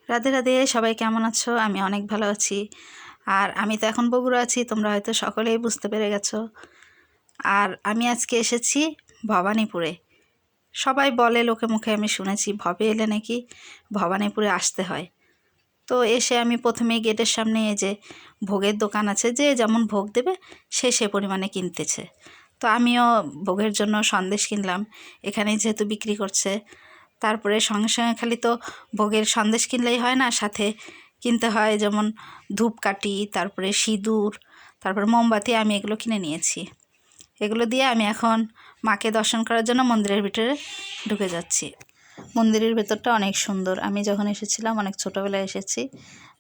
রাধে রাধে, সবাই কেমন আছো? আমি অনেক ভালো আছি। আর আমি তো এখন বগুড়া আছি, তোমরা হয়তো সকলেই বুঝতে পেরে গেছো। আর আমি আজকে এসেছি ভবানীপুরে। সবাই বলে, লোকে মুখে আমি শুনেছি ভবে এলে নাকি ভবানীপুরে আসতে হয়। তো এসে আমি প্রথমেই গেটের সামনে এই যে ভোগের দোকান আছে, যে যেমন ভোগ দেবে সে পরিমাণে কিনতেছে। তো আমিও ভোগের জন্য সন্দেশ কিনলাম, এখানে যেহেতু বিক্রি করছে। তারপরে সঙ্গে সঙ্গে খালি তো ভোগের সন্দেশ কিনলেই হয় না, সাথে কিনতে হয় যেমন ধূপকাঠি, তারপরে সিঁদুর, তারপরে মোমবাতি। আমি এগুলো কিনে নিয়েছি। এগুলো দিয়ে আমি এখন মাকে দর্শন করার জন্য মন্দিরের ভিতরে ঢুকে যাচ্ছি। মন্দিরের ভেতরটা অনেক সুন্দর। আমি যখন এসেছিলাম অনেক ছোটোবেলায় এসেছি,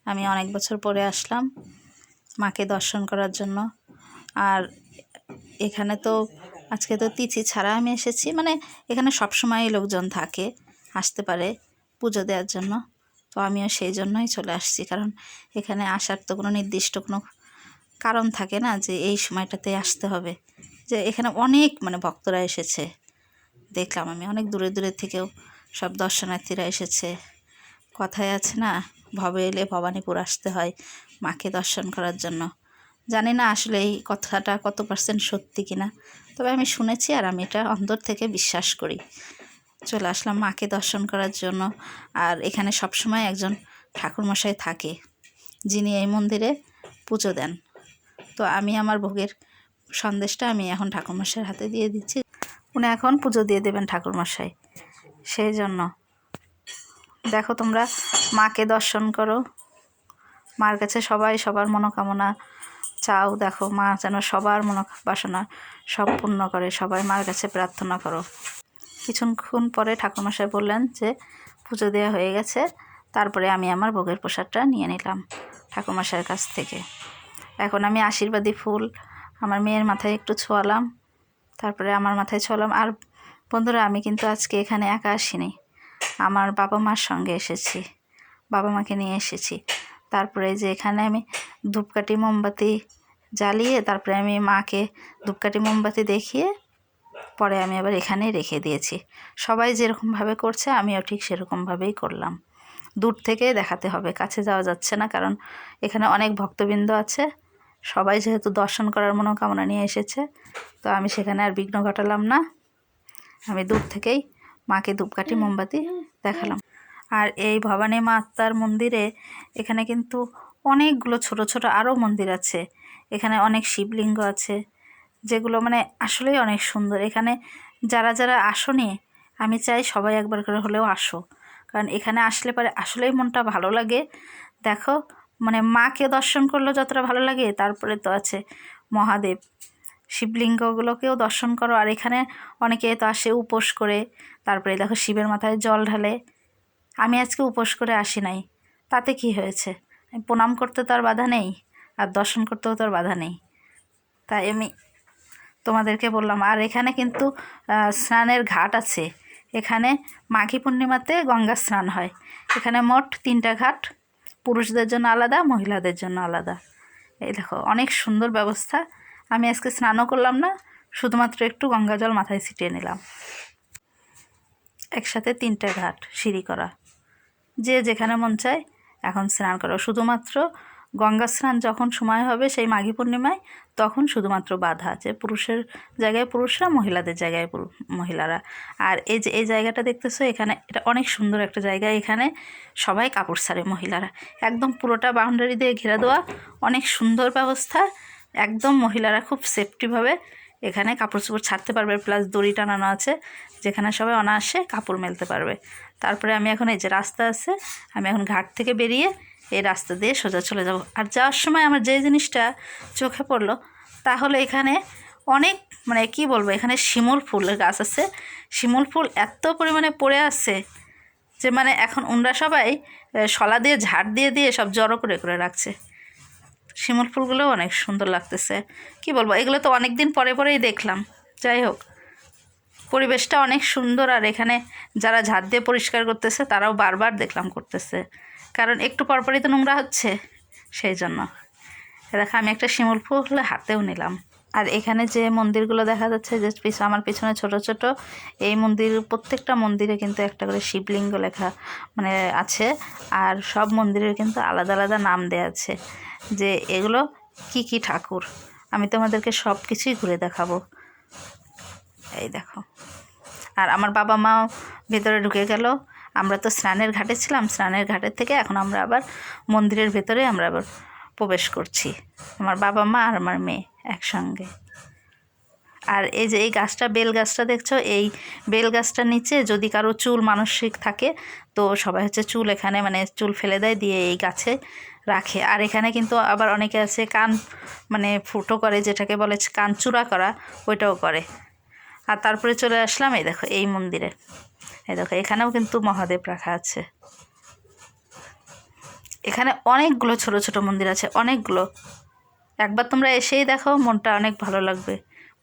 আমি অনেক বছর পরে আসলাম মাকে দর্শন করার জন্য। আর এখানে তো আজকে তো তিথি ছাড়া আমি এসেছি, মানে এখানে সবসময়ই লোকজন থাকে, আসতে পারে পুজো দেওয়ার জন্য। তো আমিও সেই জন্যই চলে আসছি, কারণ এখানে আসার তো কোনো নির্দিষ্ট কোনো কারণ থাকে না যে এই সময়টাতে আসতে হবে। যে এখানে অনেক ভক্তরা এসেছে, দেখলাম আমি অনেক দূরে দূরে থেকেও সব দর্শনার্থীরা এসেছে। কথায় আছে না, ভবে এলে ভবানীপুর আসতে হয় মাকে দর্শন করার জন্য। জানি না আসলে এই কথাটা কত পার্সেন্ট সত্যি কিনা, তবে আমি শুনেছি আর আমি এটা অন্তর থেকে বিশ্বাস করি। চলে আসলাম মাকে দর্শন করার জন্য। আর এখানে সবসময় একজন ঠাকুরমশাই থাকে, যিনি এই মন্দিরে পুজো দেন। তো আমি আমার ভোগের সন্দেশটা আমি এখন ঠাকুরমশাইয়ের হাতে দিয়ে দিচ্ছি। উনি এখন পুজো দিয়ে দেবেন ঠাকুরমশাই, সেই জন্য। দেখো, তোমরা মাকে দর্শন করো, মার কাছে সবাই সবার মনোকামনা চাও। দেখো, মা যেন সবার মনোবাসনা সব পূর্ণ করে। সবাই মার কাছে প্রার্থনা করো। কিছুক্ষণ পরে ঠাকুরমশাই বললেন যে পুজো দেওয়া হয়ে গেছে। তারপরে আমি আমার ভোগের প্রসাদটা নিয়ে নিলাম ঠাকুরমশাইয়ের কাছ থেকে। এখন আমি আশীর্বাদী ফুল আমার মেয়ের মাথায় একটু ছোঁয়ালাম, তারপরে আমার মাথায় ছোঁয়ালাম। আর বন্ধুরা, আমি কিন্তু আজকে এখানে একা আসিনি, আমার বাবা মার সঙ্গে এসেছি, বাবা মাকে নিয়ে এসেছি। তারপরে যে এখানে আমি ধূপকাঠি মোমবাতি জ্বালিয়ে, তারপরে আমি মাকে ধূপকাঠি মোমবাতি দেখিয়ে পরে আমি আবার এখানেই রেখে দিয়েছি। সবাই যেরকমভাবে করছে আমিও ঠিক সেরকমভাবেই করলাম। দূর থেকে দেখাতে হবে, কাছে যাওয়া যাচ্ছে না, কারণ এখানে অনেক ভক্তবৃন্দ আছে। সবাই যেহেতু দর্শন করার মনোকামনা নিয়ে এসেছে, তো আমি সেখানে আর বিঘ্ন ঘটালাম না। আমি দূর থেকেই মাকে ধূপকাঠি মোমবাতি দেখালাম। আর এই ভবানী মা আত্মার মন্দিরে এখানে কিন্তু অনেকগুলো ছোট ছোট আরও মন্দির আছে। এখানে অনেক শিবলিঙ্গ আছে, যেগুলো আসলেই অনেক সুন্দর। এখানে যারা যারা আসোনি, আমি চাই সবাই একবার করে হলেও আসো, কারণ এখানে আসলে পরে আসলেই মনটা ভালো লাগে। দেখো, মাকে দর্শন করলেও যতটা ভালো লাগে, তারপরে তো আছে মহাদেব, শিবলিঙ্গগুলোকেও দর্শন করো। আর এখানে অনেকে তো আসে উপোস করে, তারপরে দেখো শিবের মাথায় জল ঢালে। আমি আজকে উপোস করে আসি নাই, তাতে কি হয়েছে? প্রণাম করতে তো আর বাধা নেই, আর দর্শন করতেও তো আর বাধা নেই, তাই আমি তোমাদেরকে বললাম। আর এখানে কিন্তু স্নানের ঘাট আছে। এখানে মাঘী পূর্ণিমাতে গঙ্গা স্নান হয়। এখানে মোট 3টা ঘাট, পুরুষদের জন্য আলাদা, মহিলাদের জন্য আলাদা। এই দেখো, অনেক সুন্দর ব্যবস্থা। আমি আজকে স্নানও করলাম না, শুধুমাত্র একটু গঙ্গা জল মাথায় ছিটিয়ে নিলাম। একসাথে 3টে ঘাট সিঁড়ি করা, যে যেখানে মন চায় এখন স্নান করো। শুধুমাত্র গঙ্গা স্নান যখন সময় হবে সেই মাঘী পূর্ণিমায়, তখন শুধুমাত্র বাধা আছে, পুরুষের জায়গায় পুরুষরা, মহিলাদের জায়গায় মহিলারা। আর এই যে এই জায়গাটা দেখতেছো, এখানে এটা অনেক সুন্দর একটা জায়গা। এখানে সবাই কাপড় ছাড়ে মহিলারা, একদম পুরোটা বাউন্ডারি দিয়ে ঘেরা দেওয়া, অনেক সুন্দর ব্যবস্থা। একদম মহিলারা খুব সেফটিভাবে এখানে কাপড় চোপড় ছাড়তে পারবে, প্লাস দড়ি টানানো আছে, যেখানে সবাই অনায়াসে কাপড় মেলতে পারবে। তারপরে আমি এখন এই যে রাস্তা আছে, আমি এখন ঘাট থেকে বেরিয়ে এই রাস্তা দিয়ে সোজা চলে যাব। আর যাওয়ার সময় আমার যে জিনিসটা চোখে পড়লো, তাহলে এখানে অনেক কি বলবো, এখানে শিমুল ফুলের গাছ আছে। শিমুল ফুল এত পরিমাণে পড়ে আছে যে এখন ওনরা সবাই শলা দিয়ে ঝাড় দিয়ে দিয়ে সব জড়ো করে করে রাখছে। শিমুল ফুলগুলোও অনেক সুন্দর লাগতেছে, কি বলবো, এগুলো তো অনেক দিন পরে পরেই দেখলাম। যাই হোক, পরিবেশটা অনেক সুন্দর। আর এখানে যারা ঝাড় দিয়ে পরিষ্কার করতেছে তারাও বারবার দেখলাম করতেছে, কারণ একটু পরপরই তো নোংরা হচ্ছে, সেই জন্য। দেখো, আমি একটা শিমুল ফুল হাতেও নিলাম। আর এখানে যে মন্দিরগুলো দেখা যাচ্ছে যে আমার পিছনে ছোট ছোট, এই মন্দির প্রত্যেকটা মন্দিরে কিন্তু একটা করে শিবলিঙ্গ লেখা মানে আছে। আর সব মন্দিরের কিন্তু আলাদা আলাদা নাম দেওয়া আছে যে এগুলো কি কি ঠাকুর। আমি তোমাদেরকে সব কিছুই ঘুরে দেখাবো। এই দেখো, আর আমার বাবা মাও ভেতরে ঢুকে গেল। আমরা তো স্নানের ঘাটে ছিলাম, স্নানের ঘাটের থেকে এখন আমরা আবার মন্দিরের ভেতরে আমরা আবার প্রবেশ করছি, আমার বাবা মা আর আমার মেয়ে একসঙ্গে। আর এই যে এই গাছটা, বেল গাছটা দেখছো, এই বেল গাছটার নিচে যদি কারো চুল মানসিক থাকে তো সবাই হচ্ছে চুল এখানে মানে চুল ফেলে দেয়, দিয়ে এই গাছে রাখে। আর এখানে কিন্তু আবার অনেকে আছে কান মানে ফুটো করে, যেটাকে বলে কান চূড়া করা, ওইটাও করে। আর তারপরে চলে আসলাম এই দেখো এই মন্দিরে। এই দেখো এখানেও কিন্তু মহাদেব রাখা আছে। এখানে অনেকগুলো ছোট ছোট মন্দির আছে, অনেকগুলো। একবার তোমরা এসেই দেখো, মনটা অনেক ভালো লাগবে।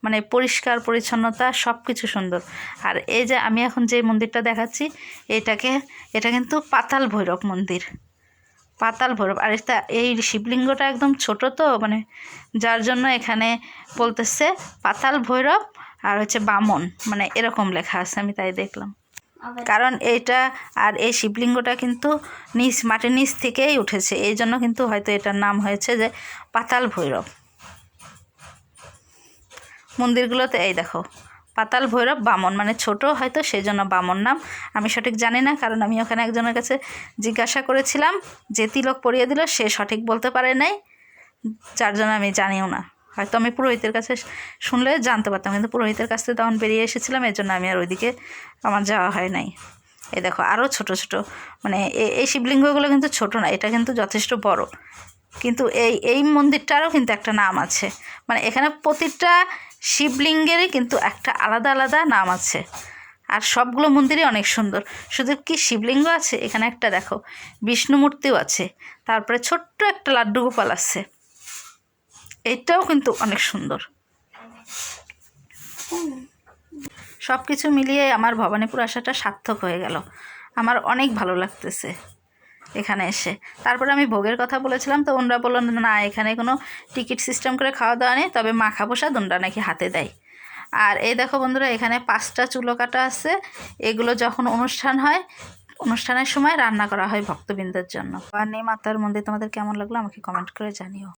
মানে পরিষ্কার পরিচ্ছন্নতা, সব কিছু সুন্দর। আর এই যে আমি এখন যে মন্দিরটা দেখাচ্ছি, এটা কিন্তু পাতাল ভৈরব মন্দির, পাতাল ভৈরব। আর এই শিবলিঙ্গটা একদম ছোট তো, মানে যার জন্য এখানে বলতেছে পাতাল ভৈরব আর হচ্ছে বামন, মানে এরকম লেখা আছে, আমি তাই দেখলাম। কারণ এইটা আর এই শিবলিঙ্গটা কিন্তু মাটির নিচ থেকেই উঠেছে, এই জন্য কিন্তু হয়তো এটার নাম হয়েছে যে পাতাল ভৈরব। মন্দিরগুলোতে এই দেখো পাতাল ভৈরব বামন, মানে ছোট হয়তো সেই জন্য বামন নাম। আমি সঠিক জানি না, কারণ আমি ওখানে একজনের কাছে জিজ্ঞাসা করেছিলাম, যে তিলক পরিয়ে দিল, সে সঠিক বলতে পারে নাই, যার জন্য আমি জানিও না। হয়তো আমি পুরোহিতের কাছে শুনলে জানতে পারতাম, কিন্তু পুরোহিতের কাছ থেকে তখন বেরিয়ে এসেছিলাম, এর জন্য আমি আর ওইদিকে আমার যাওয়া হয় নাই। এই দেখো আরও ছোট ছোট, মানে এই শিবলিঙ্গগুলো কিন্তু ছোট না, এটা কিন্তু যথেষ্ট বড়। কিন্তু এই মন্দিরটারও কিন্তু একটা নাম আছে, মানে এখানে প্রতিটা শিবলিঙ্গেরই কিন্তু একটা আলাদা আলাদা নাম আছে। আর সবগুলো মন্দিরই অনেক সুন্দর। শুধু কি শিবলিঙ্গ আছে, এখানে একটা দেখো বিষ্ণু মূর্তিও আছে, তারপরে ছোট্ট একটা লাড্ডু গোপাল আছে, এটাও কিন্তু অনেক সুন্দর। সব কিছু মিলিয়ে আমার ভবানীপুর আসাটা সার্থক হয়ে গেল, আমার অনেক ভালো লাগতেছে এখানে এসে। তারপরে আমি ভোগের কথা বলেছিলাম, তো ওনরা বললো না এখানে কোনো টিকিট সিস্টেম করে খাওয়া দাওয়া নেই, তবে মাখা প্রসাদ ওনরা নাকি হাতে দেয়। আর এই দেখো বন্ধুরা, এখানে 5টা চুলো কাটা আছে, এগুলো যখন অনুষ্ঠান হয়, অনুষ্ঠানের সময় রান্না করা হয় ভক্তবৃন্দের জন্য। বাণী মাতার মন্দির তোমাদের কেমন লাগলো আমাকে কমেন্ট করে জানিও।